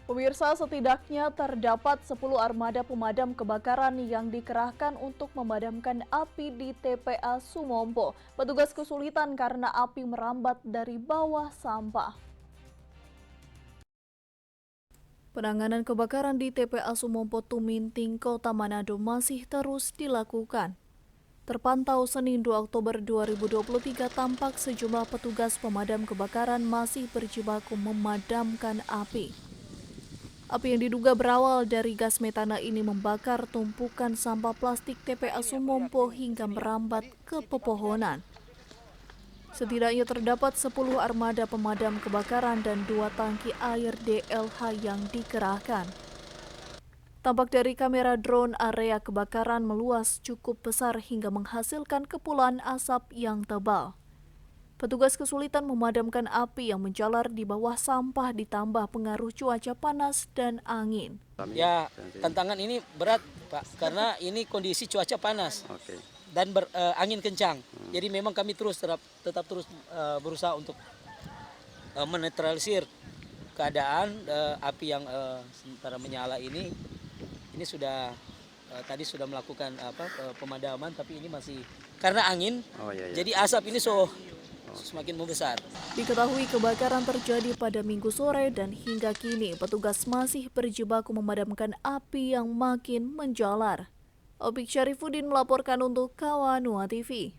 Pemirsa, setidaknya terdapat 10 armada pemadam kebakaran yang dikerahkan untuk memadamkan api di TPA Sumompo. Petugas kesulitan karena api merambat dari bawah sampah. Penanganan kebakaran di TPA Sumompo Tuminting, Kota Manado masih terus dilakukan. Terpantau Senin 2 Oktober 2023 tampak sejumlah petugas pemadam kebakaran masih berjibaku memadamkan api. Api yang diduga berawal dari gas metana ini membakar tumpukan sampah plastik TPA Sumompo hingga merambat ke pepohonan. Setidaknya terdapat 10 armada pemadam kebakaran dan 2 tangki air DLH yang dikerahkan. Tampak dari kamera drone area kebakaran meluas cukup besar hingga menghasilkan kepulan asap yang tebal. Petugas kesulitan memadamkan api yang menjalar di bawah sampah ditambah pengaruh cuaca panas dan angin. Ya, tantangan ini berat, Pak, karena ini kondisi cuaca panas dan angin kencang. Jadi memang kami tetap terus berusaha untuk menetralisir keadaan api yang sementara menyala ini. Ini sudah tadi sudah melakukan pemadaman, tapi ini masih karena angin. Jadi asap ini semakin membesar. Diketahui kebakaran terjadi pada Minggu sore dan hingga kini petugas masih berjibaku memadamkan api yang makin menjalar. Opik Syarifuddin melaporkan untuk Kawanua TV.